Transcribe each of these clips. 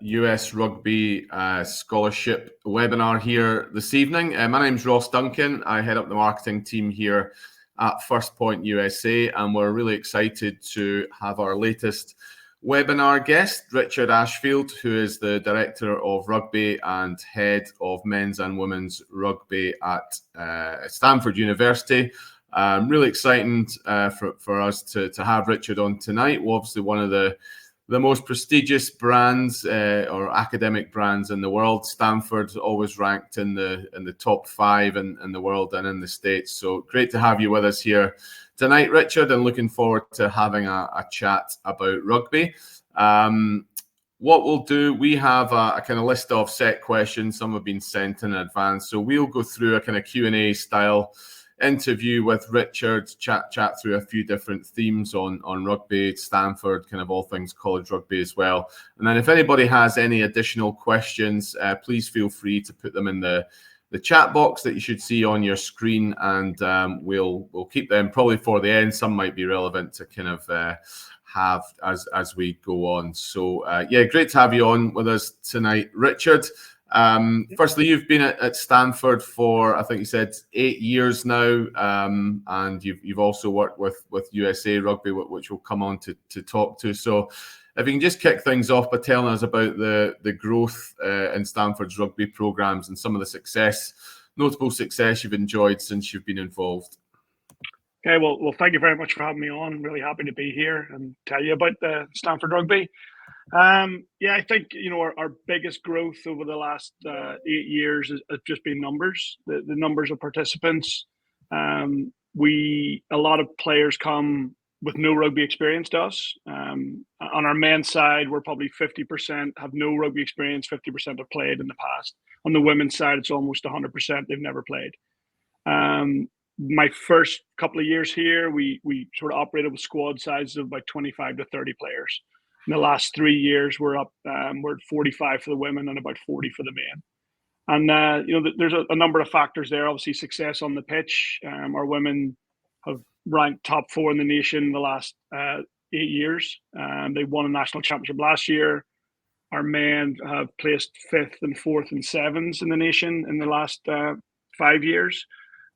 US Rugby Scholarship webinar here this evening. My name's Ross Duncan. I head up the marketing team here at First Point USA, and we're really excited to have our latest webinar guest, Richard Ashfield, who is the Director of Rugby and Head of Men's and Women's Rugby at Stanford University. Really exciting for us to have Richard on tonight. Well, obviously one of the most prestigious brands or academic brands in the world. Stanford always ranked in the top 5 in the world and in the States. So great to have you with us here tonight, Richard, and looking forward to having a chat about rugby. What we'll do, we have a kind of list of set questions. Some have been sent in advance. So we'll go through a kind of Q&A style interview with Richard, chat through a few different themes on rugby, Stanford, kind of all things college rugby as well. And then if anybody has any additional questions, please feel free to put them in the chat box that you should see on your screen, and we'll keep them probably for the end. Some might be relevant to kind of have as we go on. So yeah, great to have you on with us tonight, Richard. Firstly, you've been at Stanford for, I think you said, 8 years now, and you've also worked with USA Rugby, which we'll come on to talk to. So if you can just kick things off by telling us about the growth in Stanford's rugby programs and some of the notable success you've enjoyed since you've been involved. Okay, well, thank you very much for having me on. Really happy to be here and tell you about the Stanford Rugby. Yeah, I think, our biggest growth over the last 8 years has just been numbers, the numbers of participants. A lot of players come with no rugby experience to us. On our men's side, we're probably 50% have no rugby experience, 50% have played in the past. On the women's side, it's almost 100% they've never played. My first couple of years here, we sort of operated with squad sizes of about 25 to 30 players. In the last 3 years, we're at 45 for the women and about 40 for the men. And, there's a number of factors there. Obviously, success on the pitch. Our women have ranked top 4 in the nation in the last 8 years. They won a national championship last year. Our men have placed 5th and 4th and 7s in the nation in the last 5 years.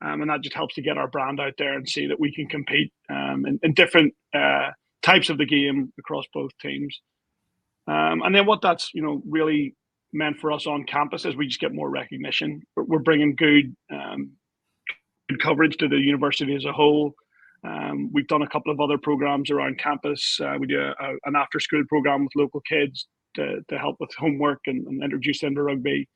And that just helps to get our brand out there and see that we can compete in different types of the game across both teams. And then what that's, really meant for us on campus is we just get more recognition. We're bringing good coverage to the university as a whole. We've done a couple of other programs around campus. We do an after-school program with local kids to help with homework and introduce them to rugby.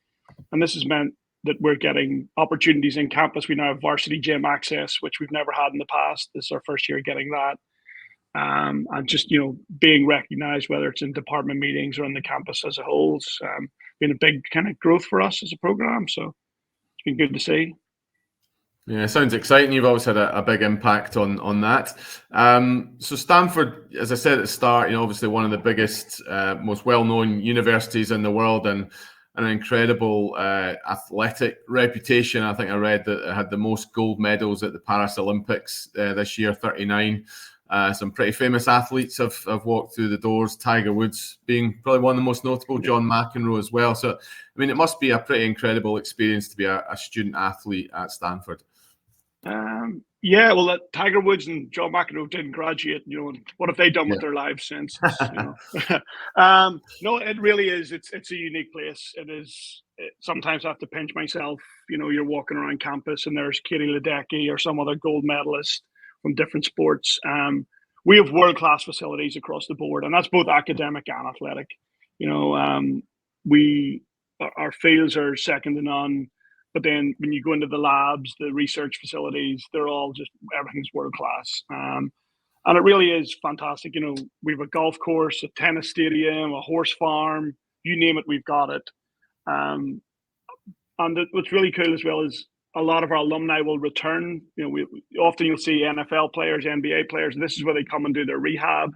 And this has meant that we're getting opportunities in campus. We now have varsity gym access, which we've never had in the past. This is our first year getting that. And just, being recognized, whether it's in department meetings or on the campus as a whole, it's been a big kind of growth for us as a program. So it's been good to see. Yeah, it sounds exciting. You've always had a big impact on that. So Stanford, as I said at the start, obviously one of the biggest, most well-known universities in the world, and an incredible athletic reputation. I think I read that it had the most gold medals at the Paris Olympics this year, 39. Some pretty famous athletes have walked through the doors, Tiger Woods being probably one of the most notable, John McEnroe as well. So, I mean, it must be a pretty incredible experience to be a student athlete at Stanford. Yeah, well, Tiger Woods and John McEnroe didn't graduate. What have they done with their lives since? No, it really is. It's a unique place. It is. Sometimes I have to pinch myself. You're walking around campus and there's Katie Ledecky or some other gold medalist from different sports. We have world-class facilities across the board, and that's both academic and athletic. Our fields are second to none. But then when you go into the labs, the research facilities, everything's world class. And it really is fantastic. We have a golf course, a tennis stadium, a horse farm, you name it, we've got it. And what's really cool as well is a lot of our alumni will return. Often you'll see NFL players, NBA players, and this is where they come and do their rehab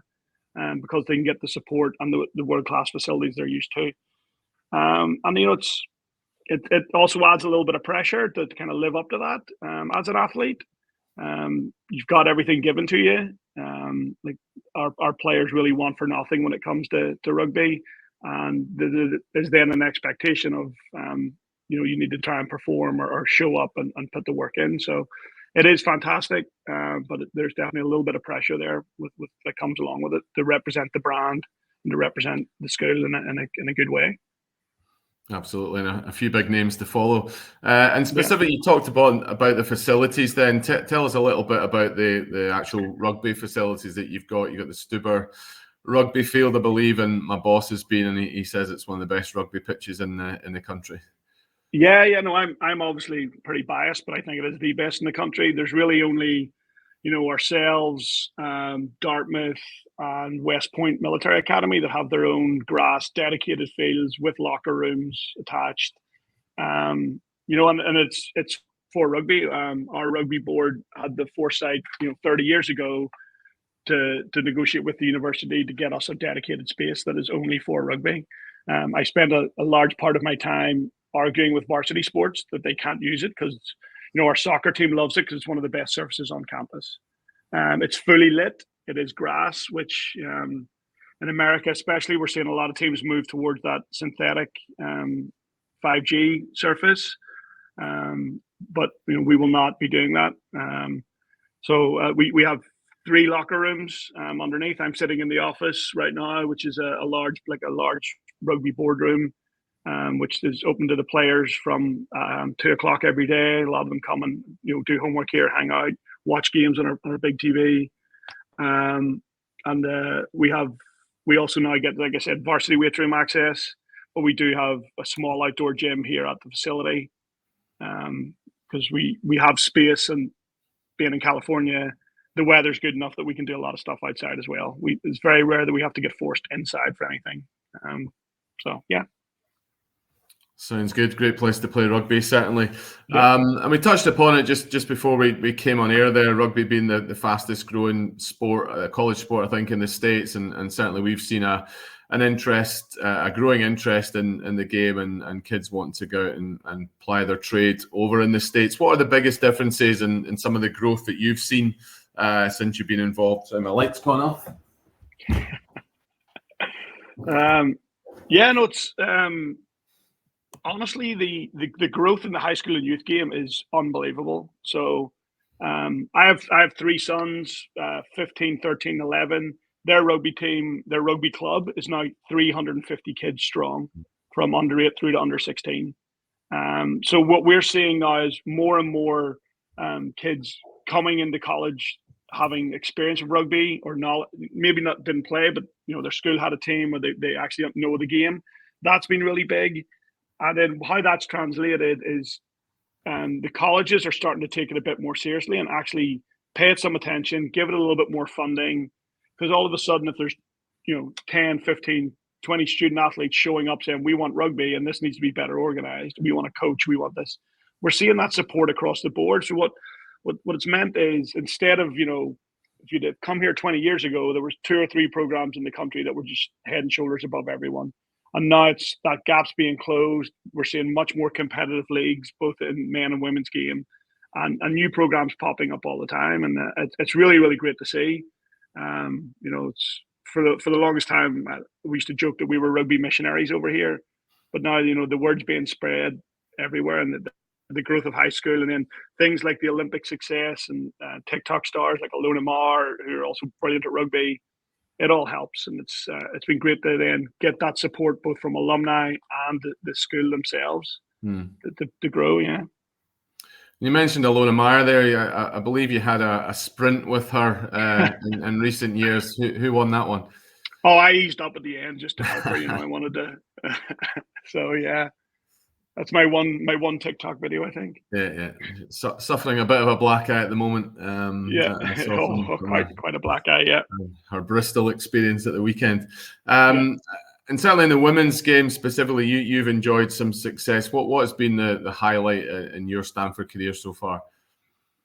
because they can get the support and the world class facilities they're used to. It also adds a little bit of pressure to kind of live up to that as an athlete. You've got everything given to you. Like our players really want for nothing when it comes to rugby. and there's then an expectation of you need to try and perform or show up and put the work in. So it is fantastic, but there's definitely a little bit of pressure there with that comes along with it to represent the brand and to represent the school in a good way. Absolutely, and a few big names to follow. And specifically, you talked about the facilities. Then tell us a little bit about the actual rugby facilities that you've got. You've got the Stuber rugby field, I believe, and my boss has been, and he says it's one of the best rugby pitches in the country. Yeah, no, I'm obviously pretty biased, but I think it is the best in the country. There's really only, ourselves, Dartmouth, and West Point Military Academy that have their own grass dedicated fields with locker rooms attached. And it's for rugby. Our rugby board had the foresight, 30 years ago to negotiate with the university to get us a dedicated space that is only for rugby. I spend a large part of my time arguing with varsity sports that they can't use it because, our soccer team loves it because it's one of the best surfaces on campus. It's fully lit. It is grass, which in America especially, we're seeing a lot of teams move towards that synthetic 5G surface. But we will not be doing that. So we have 3 locker rooms underneath. I'm sitting in the office right now, which is a large rugby boardroom, which is open to the players from 2:00 every day. A lot of them come and do homework here, hang out, watch games on our big TV. And we also now get, like I said, varsity weight room access, but we do have a small outdoor gym here at the facility because we have space, and being in California, the weather's good enough that we can do a lot of stuff outside as well. It's very rare that we have to get forced inside for anything. So yeah. Sounds good. Great place to play rugby, certainly. Yeah. And we touched upon it just before we came on air there, rugby being the fastest growing sport, college sport, I think, in the States. And certainly we've seen a growing interest in the game and kids wanting to go out and ply their trade over in the States. What are the biggest differences in some of the growth that you've seen since you've been involved? So my light's gone off. It's... honestly, the growth in the high school and youth game is unbelievable. So I have 3 sons, 15, 13, 11. Their rugby team, their rugby club is now 350 kids strong from under 8 through to under 16. So what we're seeing now is more and more kids coming into college having experience of rugby or not, maybe not didn't play, but their school had a team or they actually know the game. That's been really big. And then how that's translated is the colleges are starting to take it a bit more seriously and actually pay it some attention, give it a little bit more funding. Because all of a sudden, if there's 10, 15, 20 student athletes showing up saying, we want rugby and this needs to be better organized, we want a coach, we want this. We're seeing that support across the board. So what it's meant is instead of, if you'd come here 20 years ago, there was 2 or 3 programs in the country that were just head and shoulders above everyone. And now it's that gap's being closed. We're seeing much more competitive leagues, both in men and women's game, and new programs popping up all the time. And it's really, really great to see. It's for the longest time, we used to joke that we were rugby missionaries over here. But now, the word's being spread everywhere, and the growth of high school, and then things like the Olympic success and TikTok stars like Alona Mar, who are also brilliant at rugby. It all helps, and it's been great to then get that support both from alumni and the school themselves to grow. Yeah. You mentioned Alona Meyer there. I believe you had a sprint with her in recent years. Who won that one? Oh, I eased up at the end just to help her. I wanted to. So yeah. That's my one TikTok video, I think. Yeah. Suffering a bit of a black eye at the moment. Quite a black eye, yeah. Her Bristol experience at the weekend. And certainly in the women's game specifically, you've enjoyed some success. What has been the highlight in your Stanford career so far?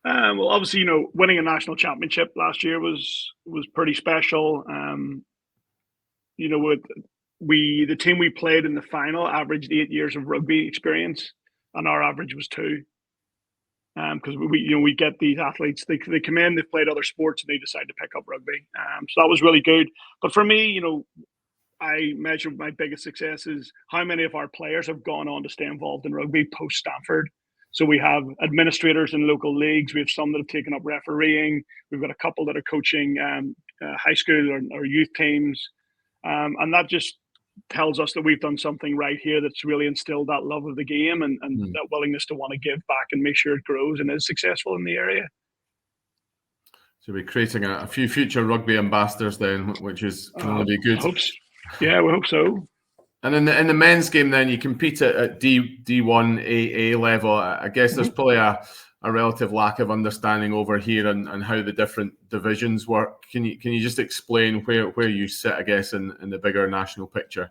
Well, obviously, winning a national championship last year was pretty special. The team we played in the final averaged 8 years of rugby experience, and our average was 2. Because we get these athletes, they come in, they've played other sports, and they decide to pick up rugby. So that was really good. But for me, I measure my biggest success is how many of our players have gone on to stay involved in rugby post Stanford. So we have administrators in local leagues. We have some that have taken up refereeing. We've got a couple that are coaching high school or youth teams. And that just tells us that we've done something right here that's really instilled that love of the game and that willingness to want to give back and make sure it grows and is successful in the area. So we're creating a few future rugby ambassadors then, which is can only be good. Yeah, we hope so. And in the men's game, then you compete at D1 AA level. I guess there's probably a relative lack of understanding over here and how the different divisions work. Can you just explain where you sit, I guess, in the bigger national picture?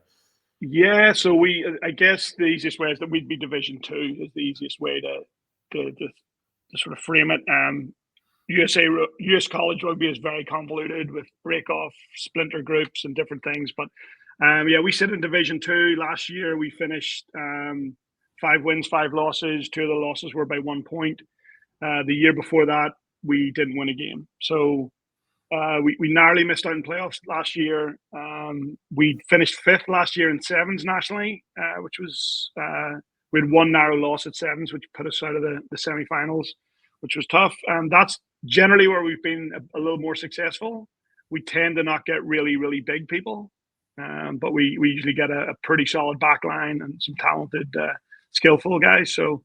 Yeah, so I guess the easiest way is that we'd be Division 2 is the easiest way to sort of frame it. US college rugby is very convoluted with break-off, splinter groups and different things, but we sit in Division 2. Last year, we finished 5 wins, 5 losses. 2 of the losses were by 1 point. The year before that, we didn't win a game. So we narrowly missed out in playoffs last year. We finished 5th last year in sevens nationally, which was we had 1 narrow loss at sevens, which put us out of the semi-finals, which was tough. And that's generally where we've been a little more successful. We tend to not get really, really big people. But we usually get a pretty solid back line and some talented, skillful guys. So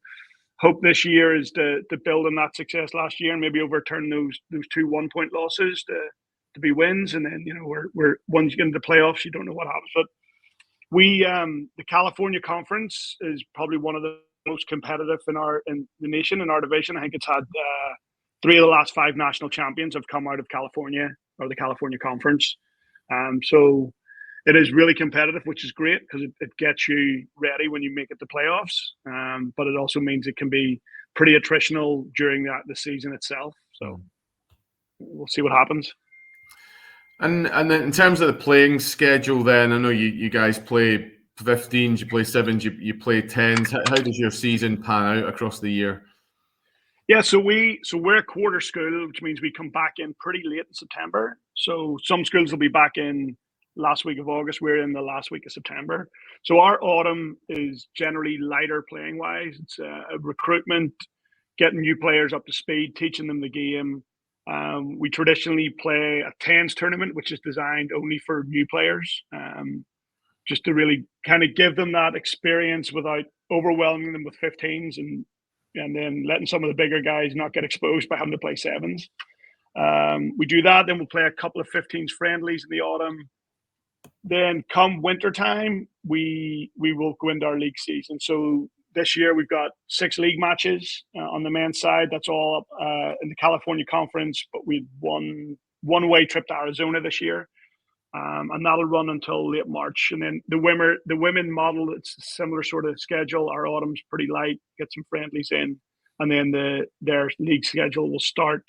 hope this year is to build on that success last year and maybe overturn those 2 1-point losses to be wins. And then, we're once you get into the playoffs, you don't know what happens. But the California Conference is probably one of the most competitive in the nation, in our division. I think it's had 3 of the last 5 national champions have come out of California or the California Conference. So it is really competitive, which is great because it gets you ready when you make it to playoffs. But it also means it can be pretty attritional during the season itself. So we'll see what happens. And then in terms of the playing schedule, then I know you guys play 15s, you play 7s, you play 10s. How does your season pan out across the year? Yeah, so we're a quarter school, which means we come back in pretty late in September. So some schools will be back in last week of August. We're in the last week of September. So our autumn is generally lighter playing wise. It's a recruitment, getting new players up to speed, teaching them the game. We traditionally play a 10s tournament, which is designed only for new players, just to really kind of give them that experience without overwhelming them with 15s and then letting some of the bigger guys not get exposed by having to play 7s. We do that. Then we'll play a couple of 15s friendlies in the autumn. Then come wintertime, we will go into our league season. So this year we've got 6 league matches on the men's side. That's all up in the California Conference, but we've one-way trip to Arizona this year. And that'll run until late March. And then the women model, it's a similar sort of schedule. Our autumn's pretty light, get some friendlies in. And then their league schedule will start.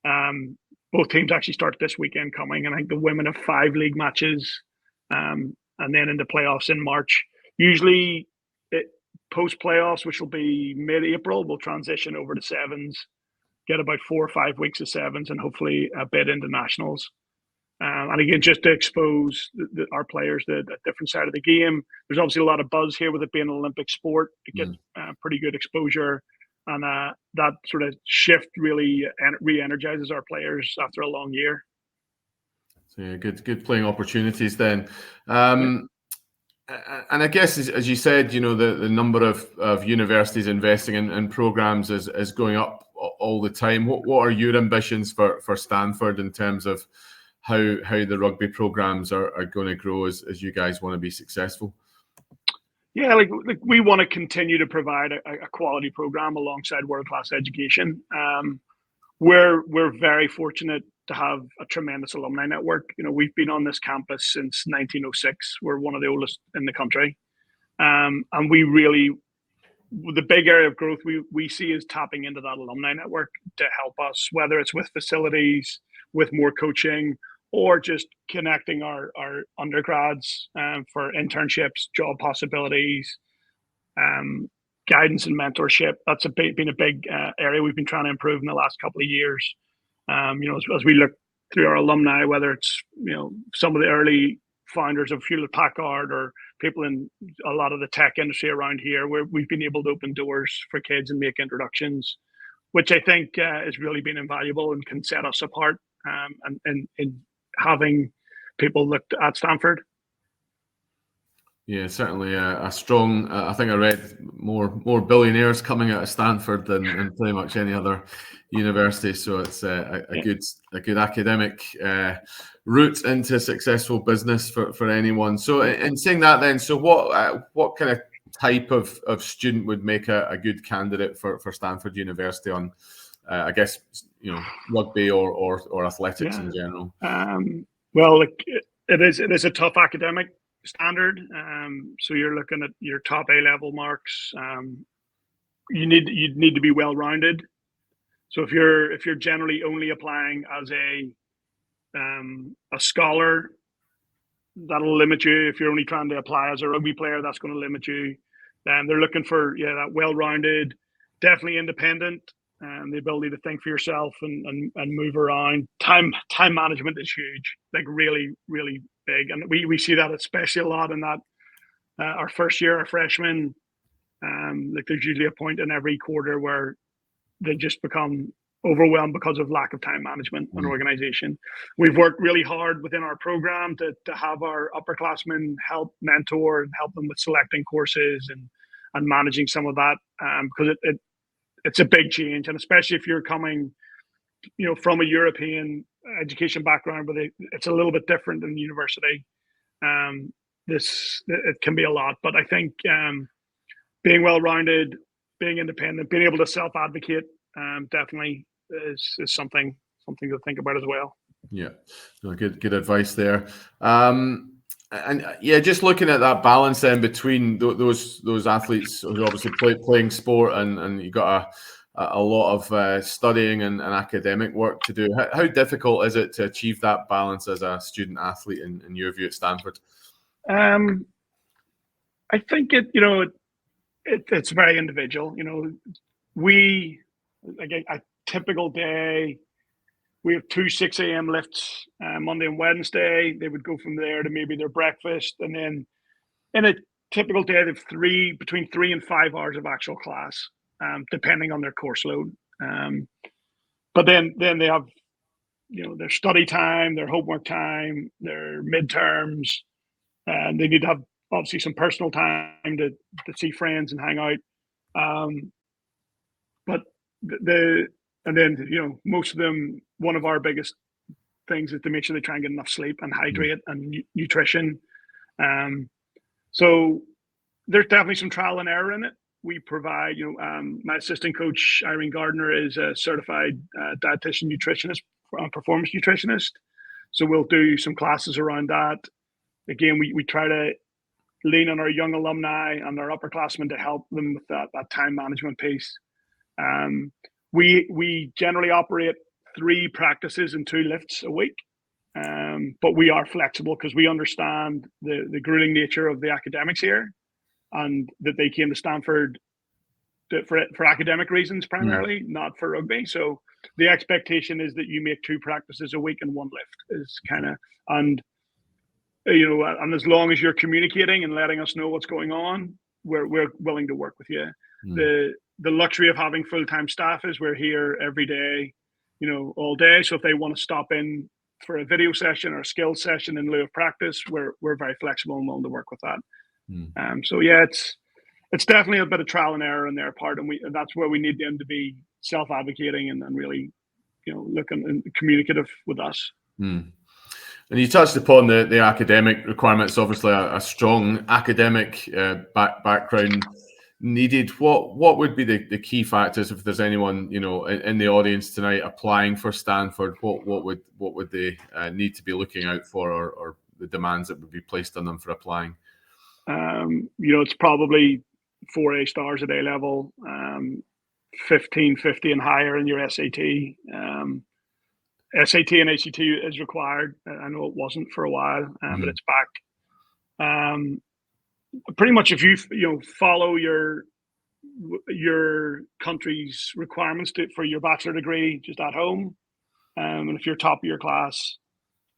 Both teams actually start this weekend coming. And I think the women have 5 league matches. And then into playoffs in March. Usually post playoffs, which will be mid-April, we'll transition over to 7s, get about 4 or 5 weeks of 7s, and hopefully a bit into nationals. And again, just to expose our players to a different side of the game. There's obviously a lot of buzz here with it being an Olympic sport. It gets pretty good exposure. And that sort of shift really re-energizes our players after a long year. So yeah, good playing opportunities then. And I guess, as you said, the number of universities investing in programs is going up all the time. What are your ambitions for Stanford in terms of how the rugby programs are going to grow as you guys want to be successful? Yeah, like we want to continue to provide a quality program alongside world-class education. We're very fortunate to have a tremendous alumni network. We've been on this campus since 1906. We're one of the oldest in the country. And the big area of growth we see is tapping into that alumni network to help us, whether it's with facilities, with more coaching, or just connecting our undergrads for internships, job possibilities, guidance and mentorship. That's been a big area we've been trying to improve in the last couple of years. As we look through our alumni, whether it's some of the early founders of Hewlett Packard or people in a lot of the tech industry around here, where we've been able to open doors for kids and make introductions, which I think has really been invaluable and can set us apart, and having people look at Stanford. Yeah, certainly a strong. I think I read more billionaires coming out of Stanford than pretty much any other university. So it's a good academic route into successful business for anyone. So in saying that, then, so what kind of type of student would make a good candidate for Stanford University on, I guess, rugby or athletics in general? Well, it is a tough academic standard. So you're looking at your top A-level marks. You need to be well-rounded. So if you're generally only applying as a scholar, that'll limit you. If you're only trying to apply as a rugby player, that's going to limit you. They're looking for that well-rounded, definitely independent, the ability to think for yourself and move around. Time management is huge, like really, really big. And we see that especially a lot in that our first year, our freshmen, like there's usually a point in every quarter where they just become overwhelmed because of lack of time management and organization. We've worked really hard within our program to have our upperclassmen help mentor and help them with selecting courses and managing some of that, because it's a big change, and especially if you're coming, from a European education background, but it's a little bit different than university. It can be a lot, but I think being well-rounded, being independent, being able to self-advocate, definitely is something to think about as well. Yeah, good advice there. And just looking at that balance then between those athletes who obviously playing sport and you got a lot of studying and academic work to do. How difficult is it to achieve that balance as a student athlete in your view at Stanford? I think it's very individual. A typical day, we have 2 6 a.m. lifts Monday and Wednesday. They would go from there to maybe their breakfast, and then in a typical day, they have between 3 and 5 hours of actual class, depending on their course load. But then they have their study time, their homework time, their midterms, and they need to have obviously some personal time to see friends and hang out. But most of them, one of our biggest things is to make sure they try and get enough sleep and hydrate and nutrition. So there's definitely some trial and error in it. We provide, my assistant coach, Irene Gardner, is a certified dietitian nutritionist, performance nutritionist. So we'll do some classes around that. Again, we try to lean on our young alumni and our upperclassmen to help them with that time management piece. We generally operate 3 practices and 2 lifts a week, but we are flexible because we understand the grueling nature of the academics here, and that they came to Stanford for academic reasons primarily, not for rugby. So the expectation is that you make 2 practices a week and 1 lift is and as long as you're communicating and letting us know what's going on, we're willing to work with you. The luxury of having full-time staff is we're here every day, all day. So if they want to stop in for a video session or a skills session in lieu of practice, we're very flexible and willing to work with that. It's definitely a bit of trial and error on their part, and that's where we need them to be self-advocating and really, looking and communicative with us. And you touched upon the academic requirements. Obviously, a strong academic background needed. What would be the key factors if there's anyone in the audience tonight applying for Stanford? What would they need to be looking out for, or the demands that would be placed on them for applying? It's probably 4 A stars at A level, 1550 and higher in your SAT. SAT and ACT is required. I know it wasn't for a while, but it's back. Pretty much, if you follow your country's requirements for your bachelor degree just at home, and if you're top of your class,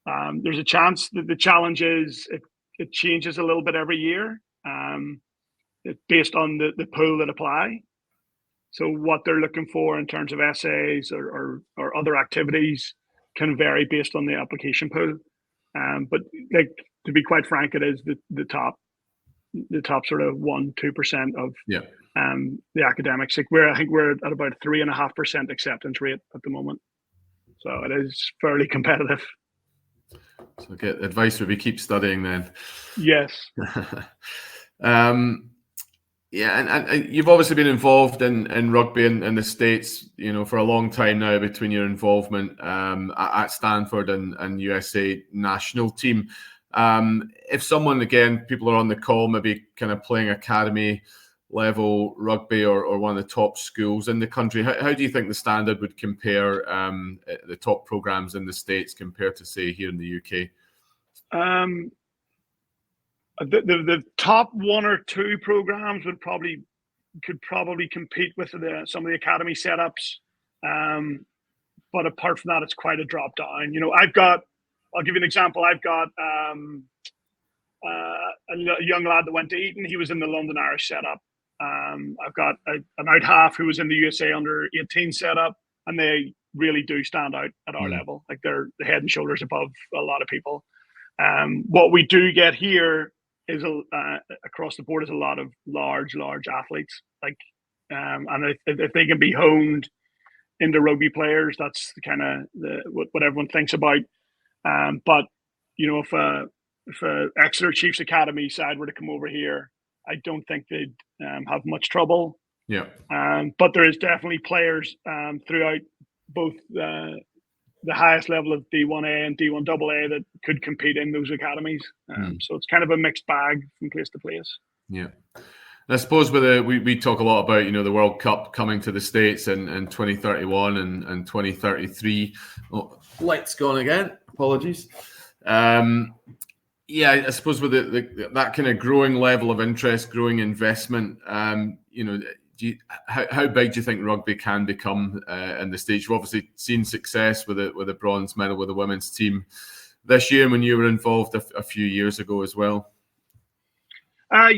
There's a chance that the challenge is it changes a little bit every year, based on the pool that apply. So what they're looking for in terms of essays or other activities can vary based on the application pool. But like, to be quite frank, it is the top sort of 1-2% of the academics. Like I think we're at about 3.5% acceptance rate at the moment. So it is fairly competitive. So advice would be keep studying then. Yes. Yeah, and you've obviously been involved in rugby in the States, for a long time now, between your involvement at Stanford and USA national team. If someone, again, people are on the call, maybe kind of playing academy level rugby or one of the top schools in the country, how do you think the standard would compare, the top programs in the States compared to, say, here in the UK? The top 1 or 2 programs could probably compete with some of the academy setups, but apart from that, it's quite a drop down. I'll give you an example. I've got a young lad that went to Eton. He was in the London Irish setup. I've got an out half who was in the USA under 18 setup, and they really do stand out at our level. Like, they're head and shoulders above a lot of people. What we do get here is across the board is a lot of large athletes, and if they can be honed into rugby players, that's kind of what everyone thinks about. But if a Exeter Chiefs Academy side were to come over here, I don't think they'd have much trouble. Yeah. But there is definitely players throughout both the highest level of D1A and D1AA that could compete in those academies. So it's kind of a mixed bag from place to place. Yeah. I suppose we talk a lot about, the World Cup coming to the States in 2031 and 2033. Oh, light's gone again. Apologies. Yeah, I suppose with that kind of growing level of interest, growing investment, how big do you think rugby can become in the States? You've obviously seen success with a bronze medal with the women's team this year, when you were involved a few years ago as well. I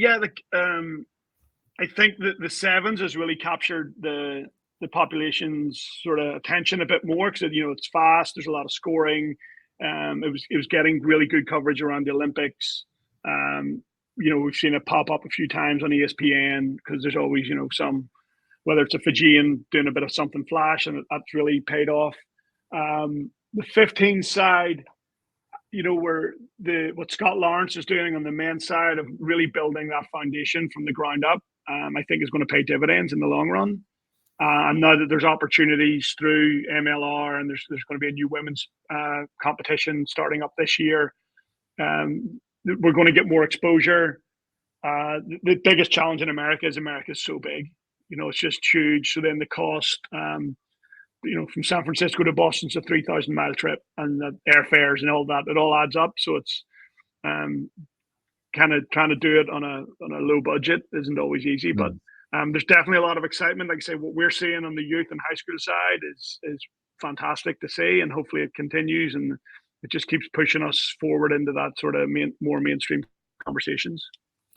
think that the sevens has really captured the population's sort of attention a bit more, because it's fast. There's a lot of scoring. It was getting really good coverage around the Olympics. We've seen it pop up a few times on ESPN, because there's always, whether it's a Fijian doing a bit of something flash, and that's really paid off. The 15 side, what Scott Lawrence is doing on the men's side of really building that foundation from the ground up, I think is going to pay dividends in the long run. And now that there's opportunities through MLR, and there's going to be a new women's competition starting up this year, we're going to get more exposure. The biggest challenge in America is so big. It's just huge. So then the cost, from San Francisco to Boston's a 3,000-mile trip, and the airfares and all that, it all adds up. So it's kind of trying to do it on a low budget isn't always easy, but there's definitely a lot of excitement. Like I say, what we're seeing on the youth and high school side is fantastic to see, and hopefully it continues, and it just keeps pushing us forward into that sort of more mainstream conversations.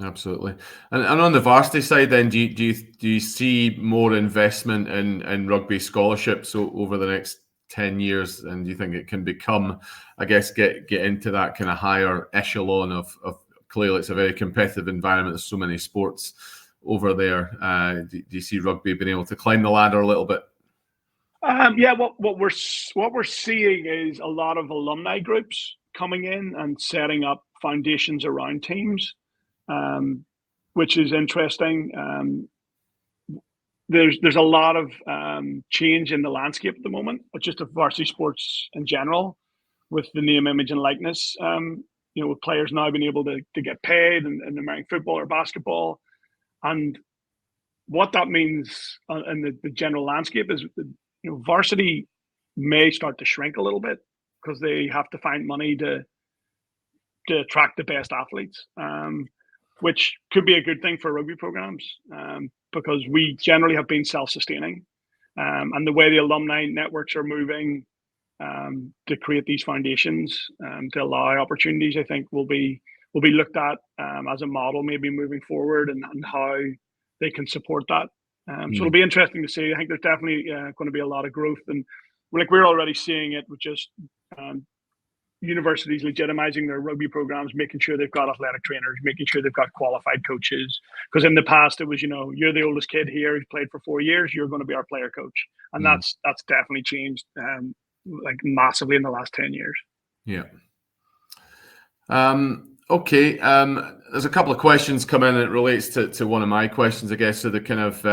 Absolutely. And on the varsity side, then, do you see more investment in rugby scholarships over the next 10 years? And do you think it can become, I guess, get into that kind of higher echelon of clearly it's a very competitive environment. There's so many sports over there. Do you see rugby being able to climb the ladder a little bit? Yeah, what we're seeing is a lot of alumni groups coming in and setting up foundations around teams, which is interesting. There's a lot of change in the landscape at the moment, but just of varsity sports in general, with the name, image, and likeness. With players now being able to get paid in American football or basketball, and what that means in the general landscape is, varsity may start to shrink a little bit, because they have to find money to attract the best athletes, which could be a good thing for rugby programs, because we generally have been self-sustaining, and the way the alumni networks are moving, to create these foundations to allow opportunities, I think will be looked at as a model maybe moving forward, and how they can support that. So it'll be interesting to see. I think there's definitely going to be a lot of growth, and we're already seeing it with just universities legitimizing their rugby programs, making sure they've got athletic trainers, making sure they've got qualified coaches. Because in the past, it was, you're the oldest kid here who's played for 4 years, you're going to be our player coach, and that's definitely changed like massively in the last 10 years. Yeah. Okay. There's a couple of questions come in. It relates to one of my questions, I guess. So the kind of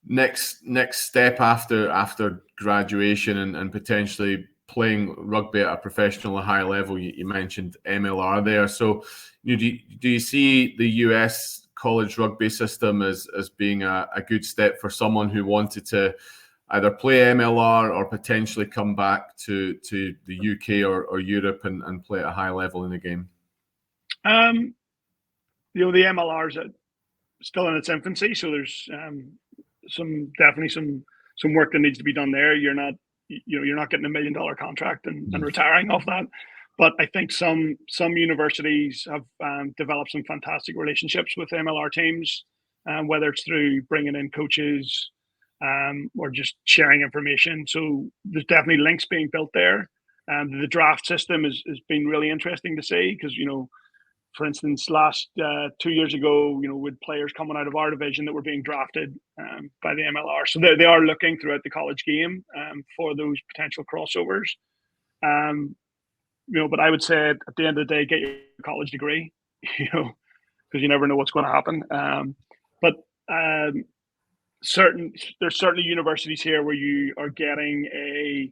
next step after graduation and potentially playing rugby at a professional high level. You mentioned MLR there. So do you see the US college rugby system as being a good step for someone who wanted to either play MLR or potentially come back to the UK or Europe and play at a high level in the game? The MLR is still in its infancy, so there's definitely some work that needs to be done there. You're not getting $1 million contract and retiring off that. But I think some universities have developed some fantastic relationships with MLR teams, whether it's through bringing in coaches or just sharing information. So there's definitely links being built there. The draft system has been really interesting to see because, for instance, last 2 years ago, with players coming out of our division that were being drafted by the MLR. So they are looking throughout the college game for those potential crossovers. But I would say at the end of the day, get your college degree, because you never know what's going to happen. But there's certainly universities here where you are getting a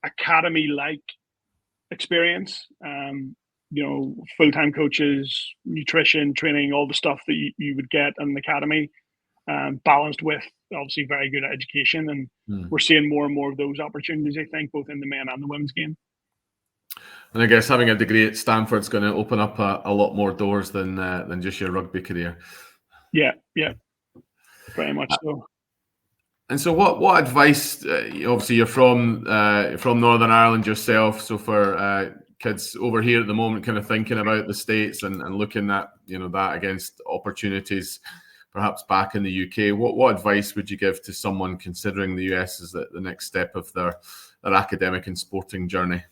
academy-like experience. Full-time coaches, nutrition, training, all the stuff that you would get in an academy, balanced with obviously very good education. And we're seeing more and more of those opportunities, I think, both in the men and the women's game. And I guess having a degree at Stanford is going to open up a lot more doors than just your rugby career. Yeah, very much so. And so, what advice? Obviously, you're from Northern Ireland yourself. So for kids over here at the moment, kind of thinking about the States and looking at that against opportunities, perhaps back in the UK, what advice would you give to someone considering the US as the next step of their academic and sporting journey?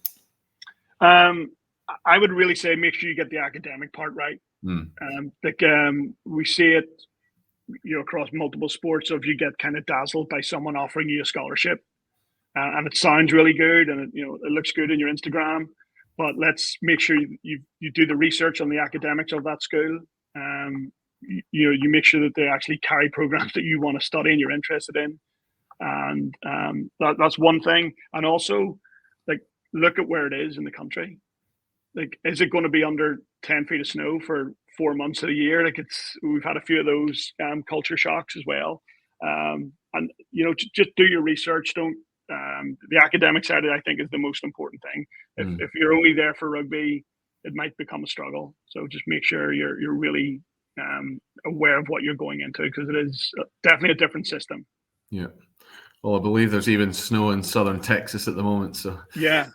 I would really say make sure you get the academic part right. We see it, across multiple sports. So if you get kind of dazzled by someone offering you a scholarship, and it sounds really good and it looks good in your Instagram, but let's make sure you do the research on the academics of that school. You make sure that they actually carry programs that you want to study and you're interested in, and that's one thing. And also, look at where it is in the country. Is it going to be under 10 feet of snow for 4 months of the year? We've had a few of those culture shocks as well. And just do your research. Don't the academic side, I think, is the most important thing. If you're only there for rugby, it might become a struggle. So just make sure you're really aware of what you're going into, because it is definitely a different system. Yeah. Well, I believe there's even snow in southern Texas at the moment. So yeah.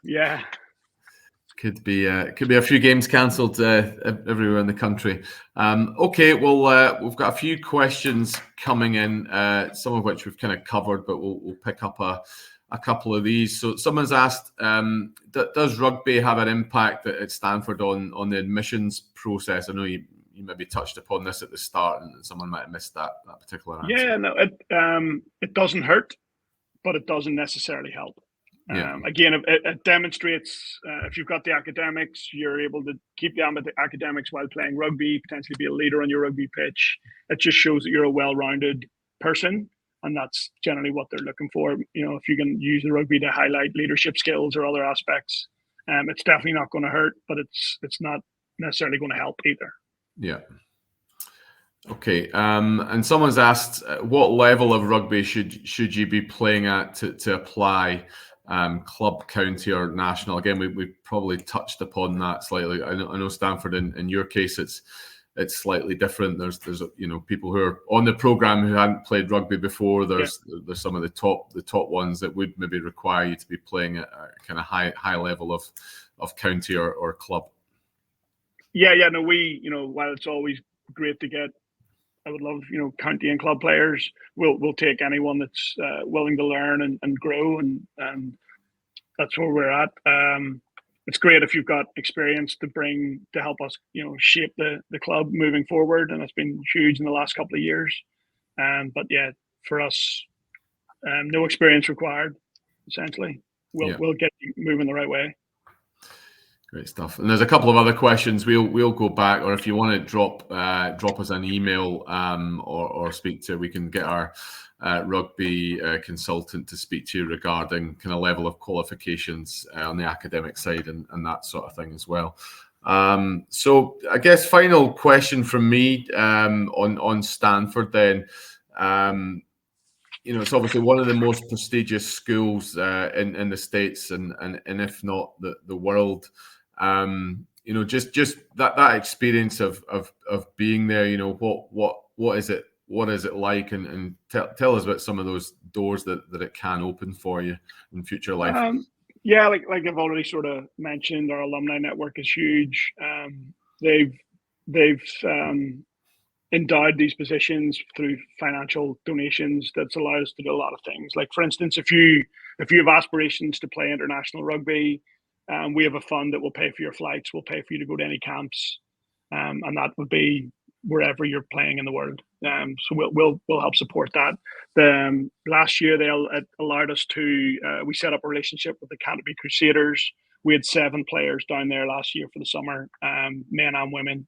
Could be a few games cancelled everywhere in the country. Okay, well, we've got a few questions coming in, some of which we've kind of covered, but we'll pick up a couple of these. So someone's asked, does rugby have an impact at Stanford on the admissions process? I know you maybe touched upon this at the start, and someone might have missed that particular answer. Yeah, no, it doesn't hurt, but it doesn't necessarily help. Yeah. Again, it demonstrates if you've got the academics, you're able to keep the academics while playing rugby, potentially be a leader on your rugby pitch. It just shows that you're a well-rounded person, and that's generally what they're looking for. If you can use the rugby to highlight leadership skills or other aspects, it's definitely not going to hurt, but it's not necessarily going to help either. Yeah. Okay. And someone's asked, what level of rugby should you be playing at to apply? Club, county, or national? Again, we probably touched upon that slightly. I know Stanford, in your case, it's it's slightly different. There's people who are on the program who hadn't played rugby before. There's some of the top ones that would maybe require you to be playing at a kind of high level of county or club. No, while it's always great to get, I would love, county and club players. We'll take anyone that's willing to learn and grow, and that's where we're at. It's great if you've got experience to help us, shape the club moving forward, and it's been huge in the last couple of years. But yeah, for us, no experience required. Essentially, we'll get you moving the right way. Great stuff. And there's a couple of other questions. We'll go back, or if you want to drop us an email or speak to, we can get our rugby consultant to speak to you regarding kind of level of qualifications on the academic side and that sort of thing as well. So I guess final question from me on Stanford then. It's obviously one of the most prestigious schools in the States and if not the world. Just that experience of being there. What is it like, and tell us about some of those doors that it can open for you in future life. Like I've already sort of mentioned, our alumni network is huge. They've endowed these positions through financial donations that's allowed us to do a lot of things. Like, for instance, if you have aspirations to play international rugby, we have a fund that will pay for your flights, will pay for you to go to any camps, and that would be wherever you're playing in the world. So we'll help support that. Last year they allowed us to we set up a relationship with the Canterbury Crusaders. We had 7 players down there last year for the summer, men and women.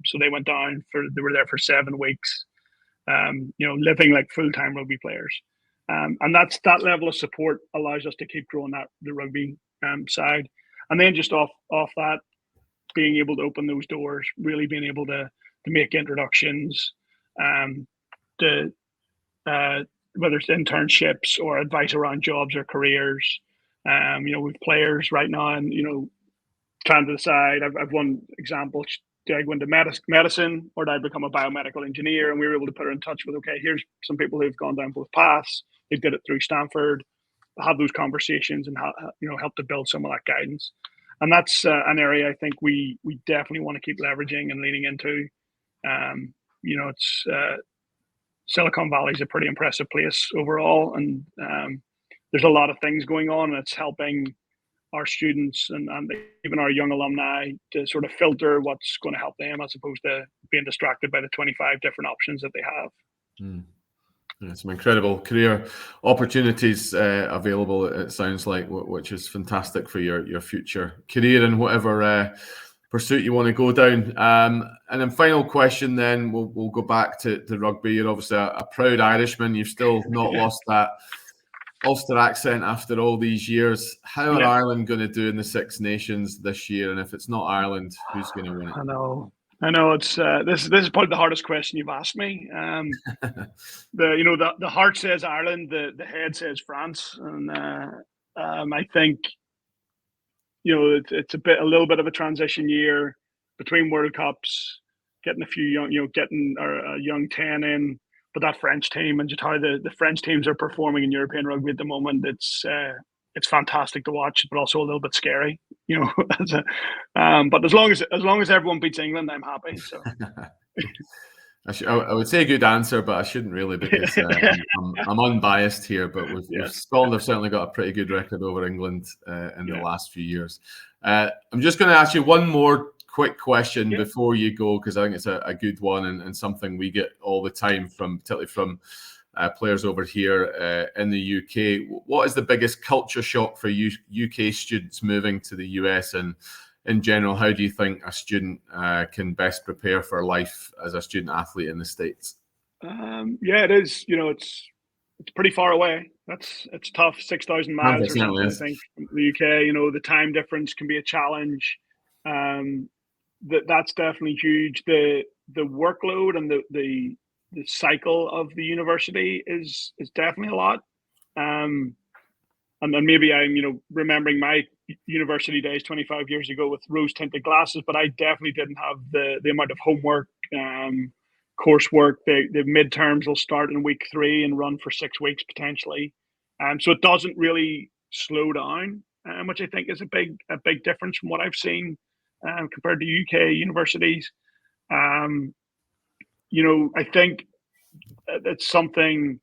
So they went down they were there for 7 weeks, living like full-time rugby players. And that level of support allows us to keep growing the rugby side. And then just off that, being able to open those doors, really being able to make introductions, whether it's internships or advice around jobs or careers. With players right now, and trying to decide. I've one example: do I go into medicine or do I become a biomedical engineer? And we were able to put her in touch with, okay, here's some people who've gone down both paths. They did it through Stanford. Have those conversations and help to build some of that guidance. And that's an area I think we definitely want to keep leveraging and leaning into. It's Silicon Valley is a pretty impressive place overall, and there's a lot of things going on, and it's helping our students and even our young alumni to sort of filter what's going to help them, as opposed to being distracted by the 25 different options that they have. Yeah, some incredible career opportunities available, it sounds like, which is fantastic for your future career and whatever pursuit you want to go down. And then final question, then we'll go back to rugby. You're obviously a proud Irishman. You've still not lost that Ulster accent after all these years. How are Ireland going to do in the Six Nations this year? And if it's not Ireland, who's going to win it? I know. It's this is probably the hardest question you've asked me. The heart says Ireland, the head says France, and I think it's a little bit of a transition year between World Cups, getting a few young, getting a young 10 in. But that French team and just how the French teams are performing in European rugby at the moment, it's fantastic to watch, but also a little bit scary, but as long as everyone beats England, I'm happy. So I would say a good answer, but I shouldn't really, because I'm unbiased here. But Scotland have certainly got a pretty good record over England in the last few years. I'm just going to ask you one more quick question before you go, because I think it's a good one and something we get all the time, particularly from players over here in the UK. What is the biggest culture shock for UK students moving to the US? And in general, how do you think a student can best prepare for life as a student athlete in the States? It is. It's pretty far away. It's tough. 6,000 miles or something. I think from the UK. The time difference can be a challenge. That's definitely huge. The workload and the cycle of the university is definitely a lot. And then maybe I'm remembering my university days 25 years ago with rose tinted glasses, but I definitely didn't have the amount of homework coursework. The midterms will start in week 3 and run for 6 weeks potentially. So it doesn't really slow down, which I think is a big difference from what I've seen compared to UK universities. I think it's something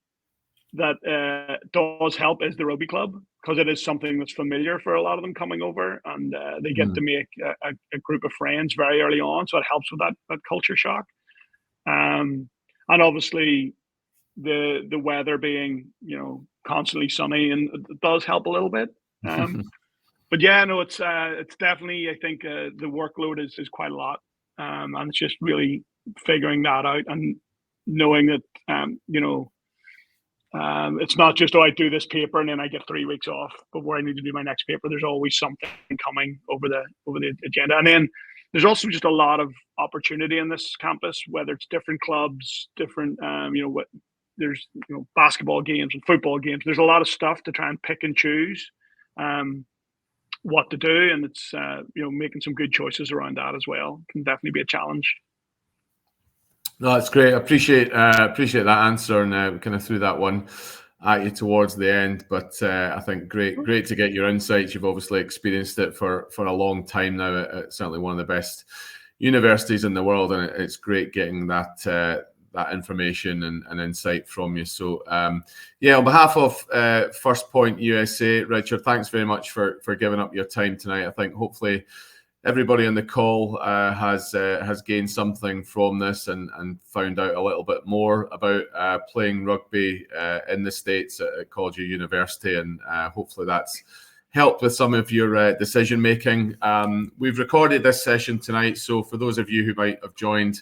that does help is the rugby club, because it is something that's familiar for a lot of them coming over, and they get to make a group of friends very early on, so it helps with that culture shock. And obviously the weather being constantly sunny, and it does help a little bit. But yeah, no, it's definitely, I think the workload is quite a lot, and it's just really figuring that out and knowing that it's not just, I do this paper and then I get 3 weeks off before I need to do my next paper. There's always something coming over the agenda, and then there's also just a lot of opportunity in this campus, whether it's different clubs, different there's basketball games and football games. There's a lot of stuff to try and pick and choose what to do, and it's making some good choices around that as well can definitely be a challenge. No, that's great. I appreciate that answer, and we kind of threw that one at you towards the end. But I think great to get your insights. You've obviously experienced it for a long time now. It's certainly one of the best universities in the world, and it's great getting that information and insight from you. So on behalf of First Point USA, Richard, thanks very much for giving up your time tonight. I think hopefully everybody on the call has gained something from this and found out a little bit more about playing rugby in the States at collegiate university, and hopefully that's helped with some of your decision making. We've recorded this session tonight, so for those of you who might have joined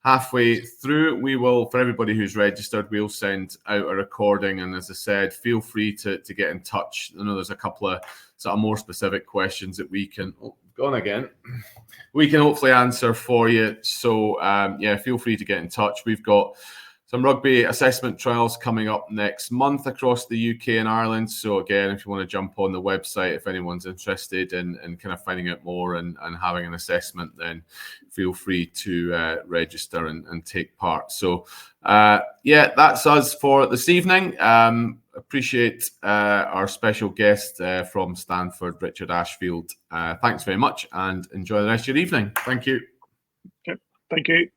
halfway through, we will, for everybody who's registered, we'll send out a recording. And as I said, feel free to get in touch. I know there's a couple of sort of more specific questions that we can we can hopefully answer for you. So feel free to get in touch. We've got some rugby assessment trials coming up next month across the UK and Ireland. So again, if you want to jump on the website, if anyone's interested in kind of finding out more and having an assessment, then feel free to register and take part. So that's us for this evening. Appreciate our special guest from Stanford, Richard Ashfield. Thanks very much and enjoy the rest of your evening. Thank you. Okay. Thank you.